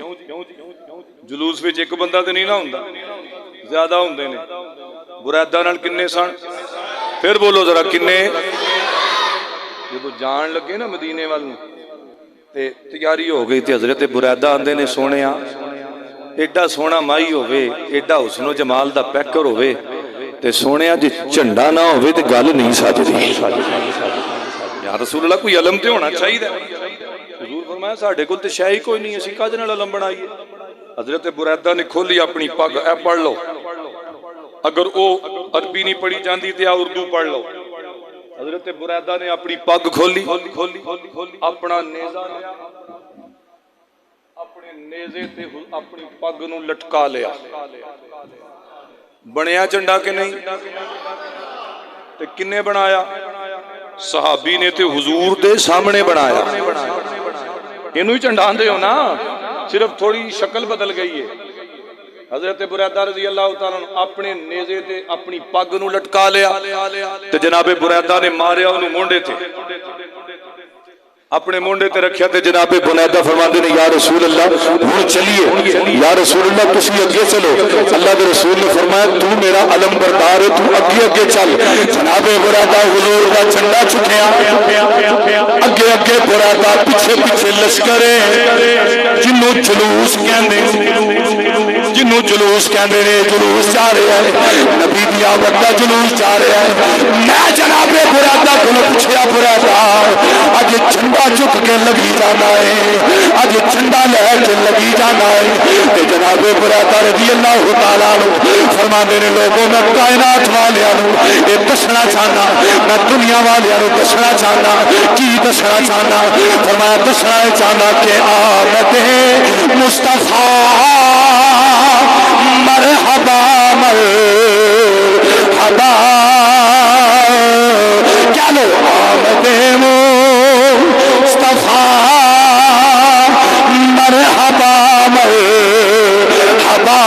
جلوس وچ ایک بندہ تے نہیں نہ ہوندا، زیادہ ہوندے نے. بریدہ نال کنے سن؟ پھر بولو ذرا کنے؟ جدو جان لگے نا مدینے والوں تے تیاری ہو گئی تے حضرت بریدہ آندے نے سونیا ایڈا سونا مائی ہوئے، ایڈا حسن و جمال دا پیکر ہوئے تے سونیا جی جھنڈا نہ ہوئے تے گل نہیں سجدی. یا رسول اللہ کوئی علم تے ہونا چاہیے. حضور فرمایا ساڈے کول تے شے ہی کوئی نہیں، اسی کاج نال علم بنائیے. حضرت بریدہ نے کھولی اپنی پگ، اے پڑھ لو، اگر او عربی نہیں پڑھی جاندی تے اردو پڑھ لو. حضرت بریدہ نے اپنی پگ کھولی، اپنا نیزہ لیا، اپنے نیزے تے اپنی پگ نو لٹکا لیا. بنیا جھنڈا کہ نہیں؟ تے کنے بنایا؟ صحابی نے تے حضور دے سامنے بنایا. اینو ہی جھنڈا آندے ہو نا، صرف تھوڑی شکل بدل گئی ہے. حضرت بریدہ رضی اللہ تعالیٰ عنہ اپنے نیزے تے اپنی پگ نو لٹکا لیا تے جناب بریدہ نے ماریا انہوں مونڈے تھے، اپنے مونڈے تے رکھیا تے جناب بریدہ فرماندے نے یا رسول اللہ ہن چلیے، یا رسول اللہ تسی اگے چلو. اللہ کے رسول نے فرمایا تو میرا علم بردار ہے، تو اگے اگے چل. جناب بریدہ حضور دا جھنڈا چکیا، اگے اگے بریدہ، پیچھے پیچھے لشکر جنوں جلوس کہندے، جنوں جلوس کہندے نے، جلوس جا رہا ہے، نبی دی آمد دا جلوس جا رہا ہے. میں جناب بریدہ کو پوچھیا بریدہ اج جھنڈا چک کے لگی جانا ہے، اج جھنڈا لے کے لگی جانا ہے. تے جناب بریدہ رضی اللہ تعالیٰ عنہ فرماندے نے لوگوں میں کائنات والیاں نو اے دسنا چاہنا، میں دنیا والیاں نو دسنا چاہنا. کی دسنا چاہنا؟ فرمایا دسنا چاہنا کہ آمد مصطفیٰ مرحبا مرحبا، کیا لو آمد مصطفیٰ مرحبا مرحبا.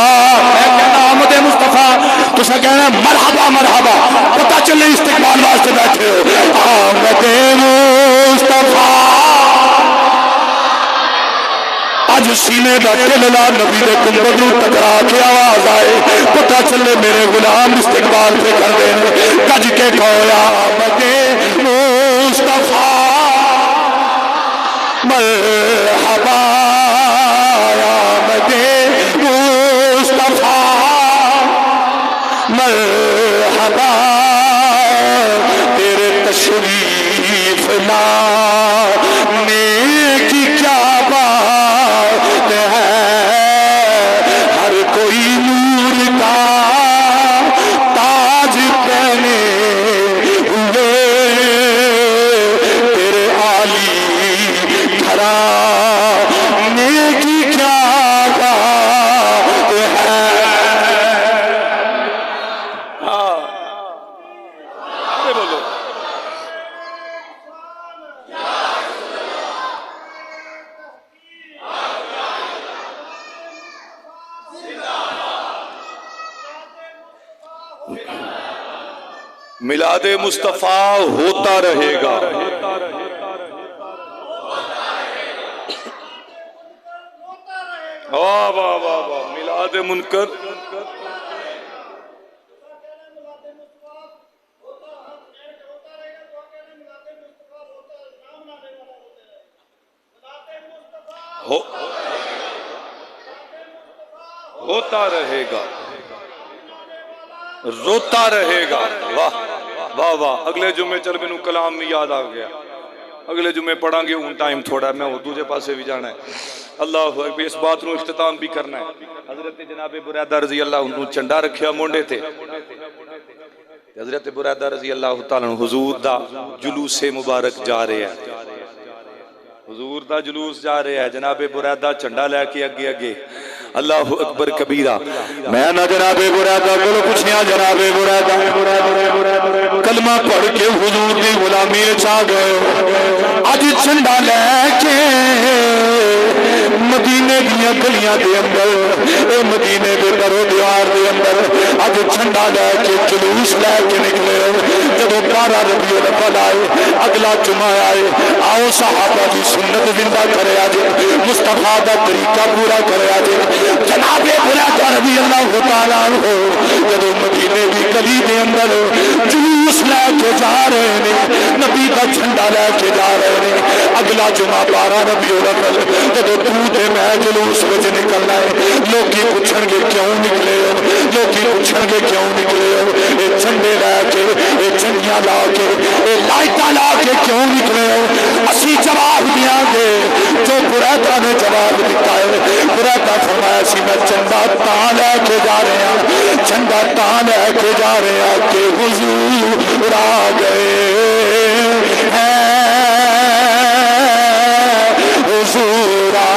میں کہنا آمد مصطفیٰ، تسا کہنا مرحبا مرحبا، پتہ چلے استقبال واسطے بیٹھے ہو. آمد مصطفیٰ اج سینے دا ٹللا نبی دے گنبد نو ٹکرا کے آواز آئے، پتہ چلے میرے غلام استقبال پہ کر دے. گج کے کہو آمد مصطفیٰ مرحبا، آمد مصطفیٰ مرحبا. تیرے تشریف لانے کی کیا بات ہے، ہر کوئی نور کا تاج پہنے ہوئے، تیرے عالی گھرانے کی کیا بات ہے. بولو میلاد مصطفیٰ ہوتا رہے گا. واہ واہ واہ واہ. میلاد منکر ہوتا رہے گا، روتا رہے گا. واہ واہ واہ. اگلے جمعے چل مینوں کلام میں یاد آ گیا، اگلے جمعے پڑھاں گے. ہوں ٹائم تھوڑا ہے، میں دوسرے پاسے بھی جانا ہے. اللہ اکبر. اس بات نو اختتام بھی کرنا ہے. حضرت جناب بریدہ رضی اللہ عنہ چنڈا رکھیا مونڈے تھے. حضرت بریدہ رضی اللہ تعالیٰ عنہ حضور دا جلوس مبارک جا رہے ہیں. حضور دا جلوس جا رہے ہیں. جناب بریدہ چنڈا لے کے اگے اگے. اللہ اکبر کبیرہ. میں نہ جناب بریدہ کو پوچھیا جناب بریدہ کلمہ پڑھ کے حضور دی غلامی چا گئے. اج چنڈا لے کے مدینے دیا گلیاں دے اندر اے مدینے دے درو دیوار دے اندر اج جھنڈا لے کے جلوس لے کے نکلے. جدو 12 ربیع الاول آئے اگلا جمعہ آئے آؤ صحابہ دی سنت زندہ کرے آج مصطفیٰ دا طریقہ پورا کرے آج. جناب بریدہ رضی اللہ تعالیٰ عنہ جدو مدینے دی گلی دے اندر جلوس لے کے جا رہے ہیں نبی دا جھنڈا لے کے جا رہے ہیں. اگلا جمعہ 12 ربیع الاول جدو تو میں جلوس وچ نکلنا ہے. لوکی پوچھن گے کیوں نکلے ہو, لوکی پوچھن گے کیوں نکلے ہو. اے جھنڈے لا کے اے جھنڈیاں لا کے اے لائٹاں لا کے کیوں نکلے ہو. اسی جواب دیاں گے جو بریدہ نے جواب دیتا ہے. بریدہ فرمایا سی میں جھنڈا تاں لے کے جا رہے ہیں, جھنڈا تاں لے کے جا رہے ہیں کہ حضور آ گئے ہیں. حضور آ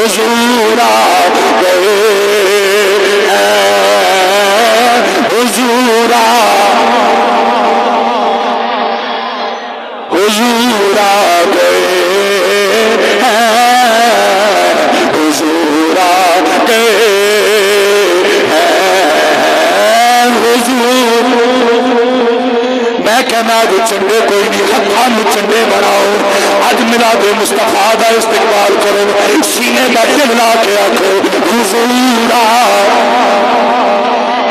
حضور آ گئے حضور حضور آ گئے حضور آ گئے حضور. میں کہنا آج چنڈے کوئی نہیں ہاتھوں چنڈے بناؤ. آج میلاد مصطفیٰ دا استقبال کرو. سینے کا دل لا کے آخو حضور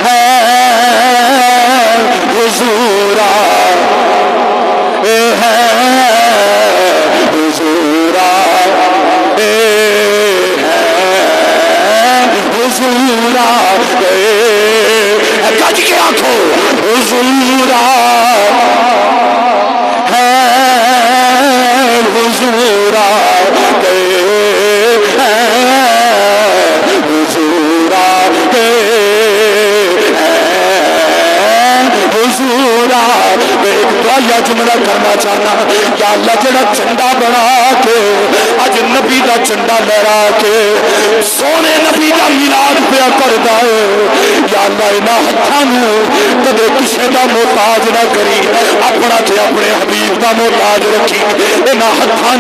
ہے حضور ہے حضور ہے حضور گئے. گج کے آخو حضور ہے حضور گئے حضور گئے حضور. ایک دعا جملہ کرنا چاہنا یا اللہ جڑا چنڈا بنا کے اج نبی دا چنڈا لہرا کے سونے نبی دا میلاد پیا کردا ہے. یا اللہ انہاں ہتھاں کدے کسے دا محتاج نہ کری, اپنا تے اپنے حبیب دا محتاج رکھی. انہاں ہتھاں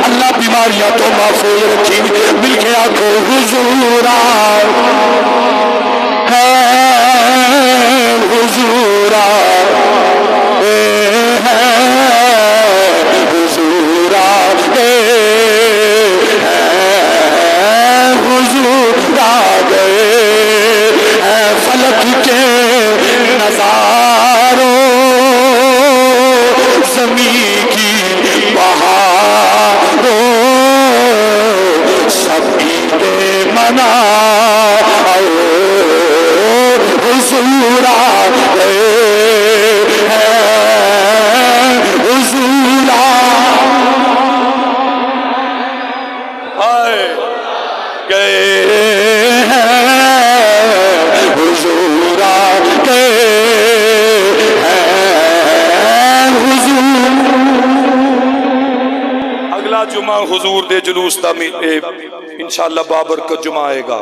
اللہ بیماریاں تو محفوظ رکھی. مل کے آکھو حضور ہے حضور حضور حضور آ گئے. فلک کے نظاروں زمین کی بہاروں سبھی کے منا حضور آ گئے حضور آئے گئے حضور آ گئے حضور. اگلا جمعہ حضور دے جلوس دا انشاءاللہ بابرکت جمعہ آئے گا.